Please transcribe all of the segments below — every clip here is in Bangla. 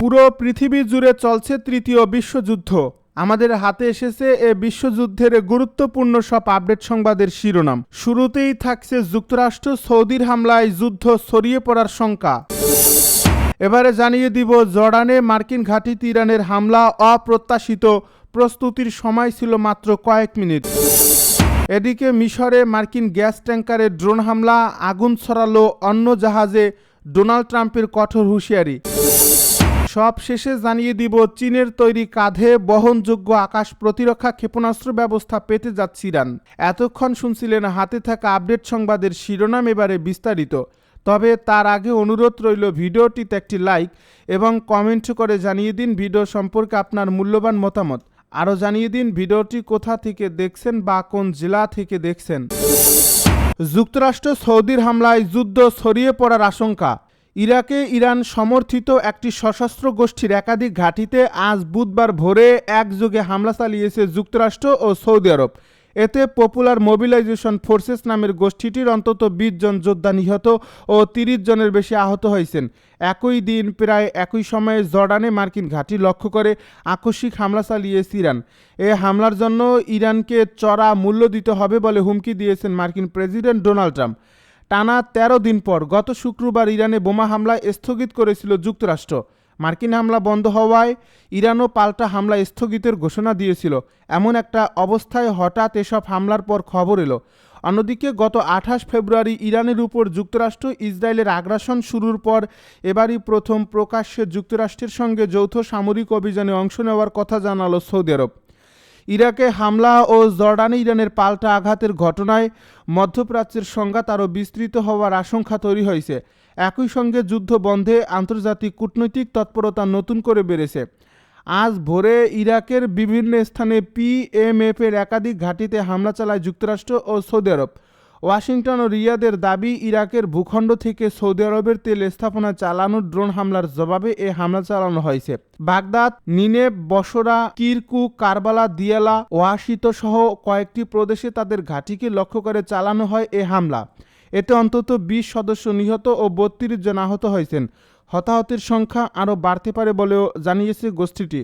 পুরো পৃথিবী জুড়ে চলছে তৃতীয় বিশ্বযুদ্ধ। আমাদের হাতে এসেছে এ বিশ্বযুদ্ধের গুরুত্বপূর্ণ সব আপডেট সংবাদের শিরোনাম। শুরুতেই থাকছে যুক্তরাষ্ট্র সৌদির হামলায় যুদ্ধ ছড়িয়ে পড়ার শঙ্কা। এবারে জানিয়ে দিব জর্ডানে মার্কিন ঘাঁটিতে ইরানের হামলা অপ্রত্যাশিত, প্রস্তুতির সময় ছিল মাত্র কয়েক মিনিট। এদিকে মিশরে মার্কিন গ্যাস ট্যাঙ্কারে ড্রোন হামলা, আগুন ছড়ালো অন্য জাহাজে, ডোনাল্ড ট্রাম্পের কঠোর হুঁশিয়ারি। সব শেষে জানিয়ে দিব চীনের তৈরি কাঁধে বহনযোগ্য আকাশ প্রতিরক্ষা ক্ষেপণাস্ত্র ব্যবস্থা পেতে যাচ্ছে ইরান। এতক্ষণ শুনছিলেন হাতে থাকা আপডেট সংবাদের শিরোনাম, এবারে বিস্তারিত। তবে তার আগে অনুরোধ রইল ভিডিওটিতে একটি লাইক এবং কমেন্ট করে জানিয়ে দিন ভিডিও সম্পর্কে আপনার মূল্যবান মতামত। আরও জানিয়ে দিন ভিডিওটি কোথা থেকে দেখছেন বা কোন জেলা থেকে দেখছেন। যুক্তরাষ্ট্র সৌদির হামলায় যুদ্ধ ছড়িয়ে পড়ার আশঙ্কা। ইরাকে ইরান সমর্থিত একটি সশস্ত্র গোষ্ঠীর একাধিক ঘাঁটিতে আজ বুধবার ভোরে একযোগে হামলা চালিয়েছে যুক্তরাষ্ট্র ও সৌদি আরব। এতে পপুলার মোবিলাইজেশন ফোর্সেস নামের গোষ্ঠীটির অন্তত ২০ জন যোদ্ধা নিহত ও ৩০ জনের বেশি আহত হয়েছেন। একই দিন প্রায় একই সময়ে জর্ডানে মার্কিন ঘাঁটি লক্ষ্য করে আকস্মিক হামলা চালিয়েছে ইরান। এ হামলার জন্য ইরানকে চড়া মূল্য দিতে হবে বলে হুমকি দিয়েছেন মার্কিন প্রেসিডেন্ট ডোনাল্ড ট্রাম্প। টানা ১৩ দিন পর গত শুক্রবার ইরানে বোমা হামলা স্থগিত করেছিল যুক্তরাষ্ট্র। মার্কিন হামলা বন্ধ হওয়ায় ইরানও পাল্টা হামলা স্থগিতের ঘোষণা দিয়েছিল। এমন একটা অবস্থায় হঠাৎ এসব হামলার পর খবর এলো। অন্যদিকে গত ২৮ ফেব্রুয়ারি ইরানের উপর যুক্তরাষ্ট্র ইসরায়েলের আগ্রাসন শুরুর পর এবারই প্রথম প্রকাশ্যে যুক্তরাষ্ট্রের সঙ্গে যৌথ সামরিক অভিযানে অংশ নেওয়ার কথা জানালো সৌদি আরব। ইরাকে হামলা ও জর্ডানে ইরানের পাল্টা আঘাতের ঘটনায় মধ্যপ্রাচ্যের সংঘাত আরও বিস্তৃত হওয়ার আশঙ্কা তৈরি হয়েছে। একই সঙ্গে যুদ্ধ বন্ধে আন্তর্জাতিক কূটনৈতিক তৎপরতা নতুন করে বেড়েছে। আজ ভোরে ইরাকের বিভিন্ন স্থানে পিএমএফের একাধিক ঘাঁটিতে হামলা চালায় যুক্তরাষ্ট্র ও সৌদি আরব। ওয়াশিংটন ও রিয়াদের দাবি, ইরাকের ভূখণ্ড থেকে সৌদি আরবের তেল স্থাপনা চালানো ড্রোন হামলার জবাবে এ হামলা চালানো হয়েছে। বাগদাদ, নিনেভ, বসরা, কিরকুক, কারবালা, দিয়ালা, ওয়াশিত সহ কয়েকটি প্রদেশে তাদের ঘাঁটিকে লক্ষ্য করে চালানো হয় এ হামলা। এতে অন্তত ২০ সদস্য নিহত ও ৩২ জন আহত হয়েছেন। হতাহতের সংখ্যা আরও বাড়তে পারে বলেও জানিয়েছে গোষ্ঠীটি।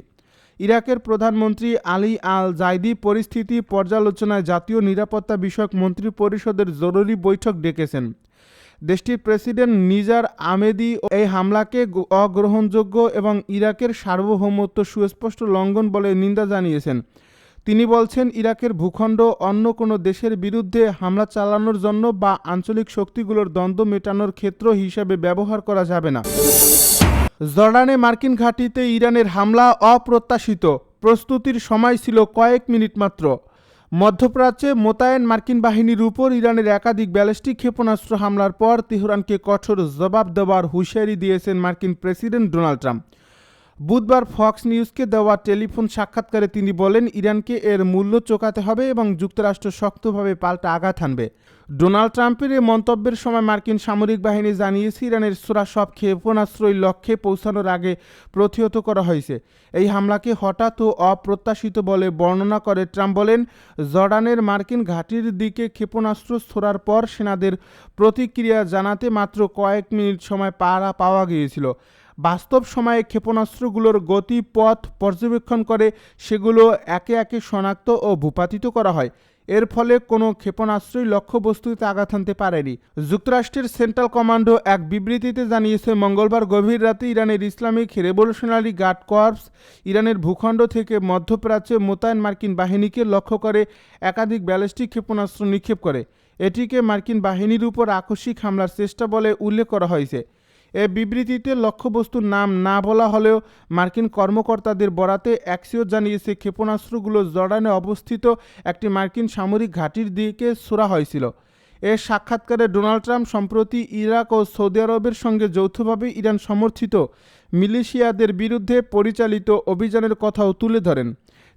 ইরাকের প্রধানমন্ত্রী আলী আল জাইদি পরিস্থিতি পর্যালোচনায় জাতীয় নিরাপত্তা বিষয়ক মন্ত্রী পরিষদের জরুরি বৈঠক ডেকেছেন। দেশটির প্রেসিডেন্ট নিজার আহমেদি এই হামলাকে অগ্রহণযোগ্য এবং ইরাকের সার্বভৌমত্ব সুস্পষ্ট লঙ্ঘন বলে নিন্দা জানিয়েছেন। তিনি বলছেন, ইরাকের ভূখণ্ড অন্য কোনো দেশের বিরুদ্ধে হামলা চালানোর জন্য বা আঞ্চলিক শক্তিগুলোর দ্বন্দ্ব মেটানোর ক্ষেত্র হিসেবে ব্যবহার করা যাবে না। জর্ডানে মার্কিন ঘাঁটিতে ইরানের হামলা অপ্রত্যাশিত, প্রস্তুতির সময় ছিল কয়েক মিনিট মাত্র। মধ্যপ্রাচ্যে মোতায়েন মার্কিন বাহিনীর উপর ইরানের একাধিক ব্যালিস্টিক ক্ষেপণাস্ত্র হামলার পর তেহরানকে কঠোর জবাব দেওয়ার হুঁশিয়ারি দিয়েছেন মার্কিন প্রেসিডেন্ট ডোনাল্ড ট্রাম্প। বুধবার ফক্স নিউজকে দেওয়া টেলিফোন সাক্ষাৎকারে তিনি বলেন, ইরানকে এর মূল্য চোকাতে হবে এবং যুক্তরাষ্ট্র শক্তভাবে পাল্টা আঘাত হানবে। ডোনাল্ড ট্রাম্পের এই মন্তব্যের সময় মার্কিন সামরিক বাহিনী জানিয়েছে, ইরানের ছোড়া সব ক্ষেপণাস্ত্রই লক্ষ্যে পৌঁছানোর আগে প্রতিহত করা হয়েছে। এই হামলাকে হঠাৎ ও অপ্রত্যাশিত বলে বর্ণনা করে ট্রাম্প বলেন, জর্ডানের মার্কিন ঘাঁটির দিকে ক্ষেপণাস্ত্র ছোড়ার পর সেনাদের প্রতিক্রিয়া জানাতে মাত্র কয়েক মিনিট সময় পাওয়া গিয়েছিল। বাস্তব সময়ে ক্ষেপণাস্ত্রগুলোর গতি পথ পর্যবেক্ষণ করে সেগুলো একে একে শনাক্ত ও ভূপাতিত করা হয়। এর ফলে কোনো ক্ষেপণাস্ত্রই লক্ষ্যবস্তুতে আঘাত হানতে পারেনি। যুক্তরাষ্ট্রের সেন্ট্রাল কমান্ডো এক বিবৃতিতে জানিয়েছে, মঙ্গলবার গভীর রাতে ইরানের ইসলামিক রেভলিউশনারি গার্ড কর্পস ইরানের ভূখণ্ড থেকে মধ্যপ্রাচ্যে মোতায়েন মার্কিন বাহিনীকে লক্ষ্য করে একাধিক ব্যালিস্টিক ক্ষেপণাস্ত্র নিক্ষেপ করে। এটিকে মার্কিন বাহিনীর উপর আকস্মিক হামলার চেষ্টা বলে উল্লেখ করা হয়েছে। এ বিবৃতিতে লক্ষ্যবস্তুর নাম না বলা হলেও মার্কিন কর্মকর্তাদের বরাতে অ্যাক্সিওস জানিয়েছে, ক্ষেপণাস্ত্রগুলো জর্ডানে অবস্থিত একটি মার্কিন সামরিক ঘাঁটির দিকে ছোড়া হয়েছিল। এর সাক্ষাৎকারে ডোনাল্ড ট্রাম্প সম্প্রতি ইরাক ও সৌদি আরবের সঙ্গে যৌথভাবে ইরান সমর্থিত মিলিশিয়াদের বিরুদ্ধে পরিচালিত অভিযানের কথাও তুলে ধরেন।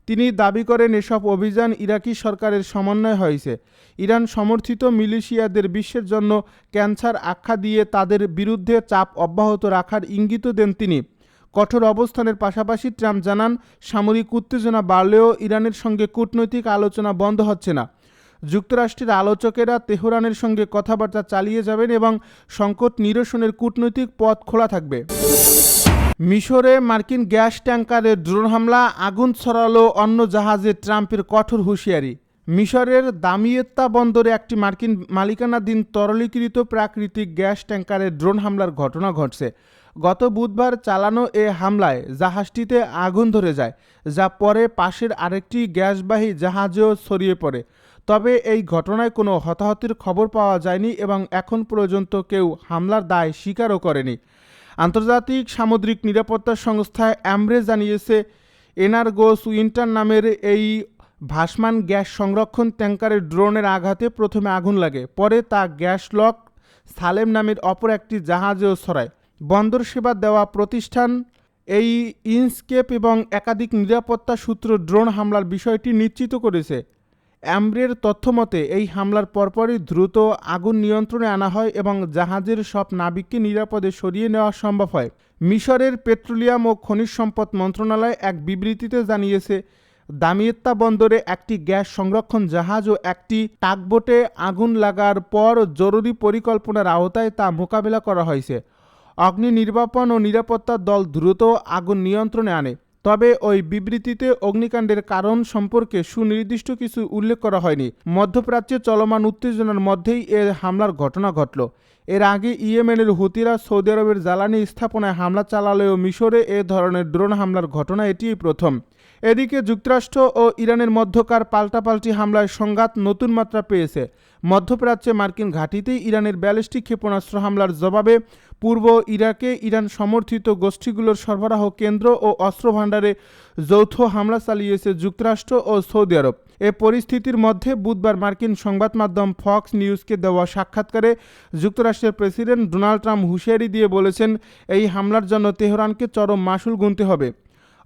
তিনি দাবি করেন, এসব অভিযান ইরাকি সরকারের সমন্বয়ে হয়েছে। ইরান সমর্থিত মিলিশিয়াদের বিশ্বের জন্য ক্যান্সার আখ্যা দিয়ে তাদের বিরুদ্ধে চাপ অব্যাহত রাখার ইঙ্গিত দেন তিনি। কঠোর অবস্থানের পাশাপাশি ট্রাম্প জানান, সামরিক উত্তেজনা বাড়লেও ইরানের সঙ্গে কূটনৈতিক আলোচনা বন্ধ হচ্ছে না। যুক্তরাষ্ট্রের আলোচকেরা তেহরানের সঙ্গে কথাবার্তা চালিয়ে যাবেন এবং সংকট নিরসনের কূটনৈতিক পথ খোলা থাকবে। মিশরে মার্কিন গ্যাস ট্যাঙ্কারে ড্রোন হামলা, আগুন ছড়ালো অন্য জাহাজে, ট্রাম্পের কঠোর হুঁশিয়ারি। মিশরের দামিয়েত্তা বন্দরে একটি মার্কিন মালিকানাধীন তরলীকৃত প্রাকৃতিক গ্যাস ট্যাঙ্কারে ড্রোন হামলার ঘটনা ঘটছে। গত বুধবার চালানো এ হামলায় জাহাজটিতে আগুন ধরে যায়, যা পরে পাশের আরেকটি গ্যাসবাহী জাহাজেও ছড়িয়ে পড়ে। তবে এই ঘটনায় কোনো হতাহতের খবর পাওয়া যায়নি এবং এখন পর্যন্ত কেউ হামলার দায় স্বীকারও করেনি। আন্তর্জাতিক সামুদ্রিক নিরাপত্তা সংস্থা অ্যামব্রে জানিয়েছে, এনার্গোস উইন্টার নামের এই ভাসমান গ্যাস সংরক্ষণ ট্যাঙ্কারের ড্রোনের আঘাতে প্রথমে আগুন লাগে, পরে তা গ্যাস লক সালেম নামের অপর একটি জাহাজেও ছড়ায়। বন্দর সেবা দেওয়া প্রতিষ্ঠান এই ইনস্কেপ এবং একাধিক নিরাপত্তা সূত্র ড্রোন হামলার বিষয়টি নিশ্চিত করেছে। অ্যামব্রের তথ্যমতে এই হামলার পরপরই দ্রুত আগুন নিয়ন্ত্রণে আনা হয় এবং জাহাজের সব নাবিককে নিরাপদে সরিয়ে নেওয়া সম্ভব হয়। মিশরের পেট্রোলিয়াম ও খনিজ সম্পদ মন্ত্রণালয় এক বিবৃতিতে জানিয়েছে, দামিয়েত্তা বন্দরে একটি গ্যাস সংরক্ষণ জাহাজ ও একটি টাগবোটে আগুন লাগার পর জরুরি পরিকল্পনার আওতায় তা মোকাবেলা করা হয়েছে। অগ্নি নির্বাপন ও নিরাপত্তা দল দ্রুত আগুন নিয়ন্ত্রণে আনে। তবে ওই বিবৃতিতে অগ্নিকাণ্ডের কারণ সম্পর্কে সুনির্দিষ্ট কিছু উল্লেখ করা হয়নি। মধ্যপ্রাচ্যে চলমান উত্তেজনার মধ্যেই এ হামলার ঘটনা ঘটল। এর আগে ইয়েমেনের হুতিরা সৌদি আরবের জ্বালানি স্থাপনায় হামলা চালালেও মিশরে এ ধরনের ড্রোন হামলার ঘটনা এটিই প্রথম। এদিকে যুক্তরাষ্ট্র ও ইরানের মধ্যকার পাল্টাপাল্টি হামলায় সংঘাত নতুন মাত্রা পেয়েছে। মধ্যপ্রাচ্যে মার্কিন ঘাঁটিতেই ইরানের ব্যালিস্টিক ক্ষেপণাস্ত্র হামলার জবাবে পূর্ব ইরাকে ইরান সমর্থিত গোষ্ঠীগুলোর সরবরাহ কেন্দ্র ও অস্ত্র ভাণ্ডারে যৌথ হামলা চালিয়েছে যুক্তরাষ্ট্র ও সৌদি আরব। এ পরিস্থিতির মধ্যে বুধবার মার্কিন সংবাদ মাধ্যম ফক্স নিউজকে দেওয়া সাক্ষাৎকারে যুক্তরাষ্ট্রের প্রেসিডেন্ট ডোনাল্ড ট্রাম্প হুঁশিয়ারি দিয়ে বলেছেন, এই হামলার জন্য তেহরানকে চরম মাশুল গুনতে হবে।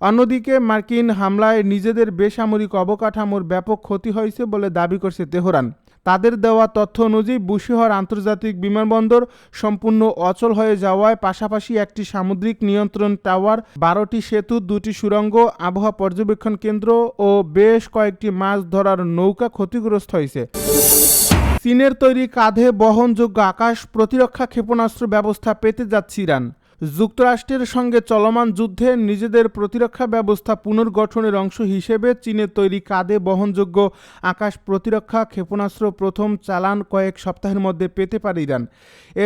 অন্যদিকে মার্কিন হামলায় নিজেদের বেসামরিক অবকাঠামোর ব্যাপক ক্ষতি হয়েছে বলে দাবি করছে তেহরান। তাদের দেওয়া তথ্য অনুযায়ী বুশেহর আন্তর্জাতিক বিমানবন্দর সম্পূর্ণ অচল হয়ে যাওয়ায় পাশাপাশি একটি সামুদ্রিক নিয়ন্ত্রণ টাওয়ার, 12টি সেতু, 2টি সুড়ঙ্গ, আবহাওয়া পর্যবেক্ষণ কেন্দ্র ও বেশ কয়েকটি মাছ ধরার নৌকা ক্ষতিগ্রস্ত হয়েছে। চীনের তৈরি কাঁধে বহনযোগ্য আকাশ প্রতিরক্ষা ক্ষেপণাস্ত্র ব্যবস্থা পেতে যাচ্ছে ইরান। যুক্তরাষ্ট্রের সঙ্গে চলমান যুদ্ধে নিজেদের প্রতিরক্ষা ব্যবস্থা পুনর্গঠনের অংশ হিসেবে চীনের তৈরি কাঁধে বহনযোগ্য আকাশ প্রতিরক্ষা ক্ষেপণাস্ত্র প্রথম চালান কয়েক সপ্তাহের মধ্যে পেতে পারে ইরান।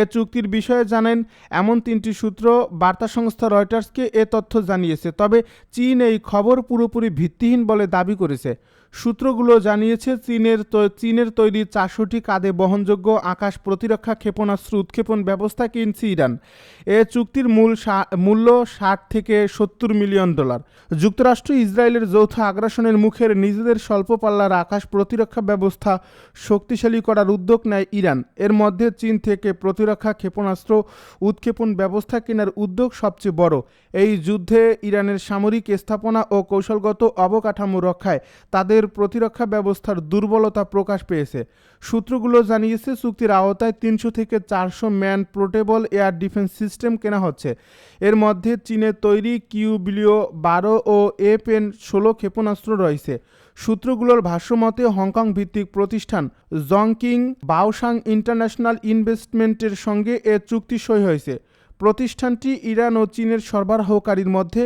এ চুক্তির বিষয়ে জানেন এমন 3টি সূত্র বার্তা সংস্থা রয়টার্সকে এ তথ্য জানিয়েছে। তবে চীন এই খবর পুরোপুরি ভিত্তিহীন বলে দাবি করেছে। সূত্রগুলো জানিয়েছে, চীনের তৈরি 400টি কাঁধে বহনযোগ্য আকাশ প্রতিরক্ষা ক্ষেপণাস্ত্র উৎক্ষেপণ ব্যবস্থা কিনছে ইরান। এ চুক্তির মূল্য $60 থেকে $70 মিলিয়ন। যুক্তরাষ্ট্র ইসরায়েলের যৌথ আগ্রাসনের মুখে নিজেদের স্বল্প পাল্লার আকাশ প্রতিরক্ষা ব্যবস্থা শক্তিশালী করার উদ্যোগ নেয় ইরান। এর মধ্যে চীন থেকে প্রতিরক্ষা ক্ষেপণাস্ত্র উৎক্ষেপণ ব্যবস্থা কেনার উদ্যোগ সবচেয়ে বড়। এই যুদ্ধে ইরানের সামরিক স্থাপনা ও কৌশলগত অবকাঠামো রক্ষায় তাদের প্রতিরক্ষা ব্যবস্থার দুর্বলতা প্রকাশ পেয়েছে। সূত্রগুলো জানিয়েছে, চুক্তির আওতায় 300 থেকে 400 man portable air defence system কেনা হচ্ছে। এর মধ্যে চীনের তৈরি কিউ-12 ও এফ-16 ক্ষেপণাস্ত্র রয়েছে। সূত্রগুলোর ভাষ্যমতে হংকং ভিত্তিক প্রতিষ্ঠান জংকিং বাওসাং ইন্টারন্যাশনাল ইনভেস্টমেন্টের সঙ্গে এ চুক্তি সই হয়েছে। প্রতিষ্ঠানটি ইরান ও চীনের সরবরাহকারীর মধ্যে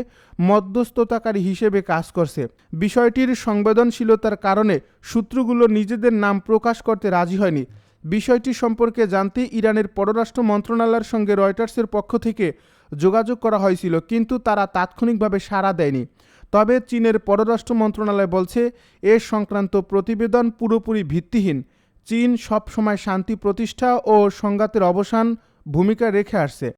মধ্যস্থতাকারী হিসেবে কাজ করছে। বিষয়টির সংবেদনশীলতার কারণে সূত্রগুলো নিজেদের নাম প্রকাশ করতে রাজি হয়নি। বিষয়টি সম্পর্কে জানতে ইরানের পররাষ্ট্র মন্ত্রণালয়ের সঙ্গে রয়টার্সের পক্ষ থেকে যোগাযোগ করা হয়েছিল, কিন্তু তারা তাৎক্ষণিকভাবে সাড়া দেয়নি। তবে চীনের পররাষ্ট্র মন্ত্রণালয় বলছে, এ সংক্রান্ত প্রতিবেদন পুরোপুরি ভিত্তিহীন। চীন সব সময় শান্তি প্রতিষ্ঠা ও সংঘাতের অবসান ভূমিকা রেখে আসছে।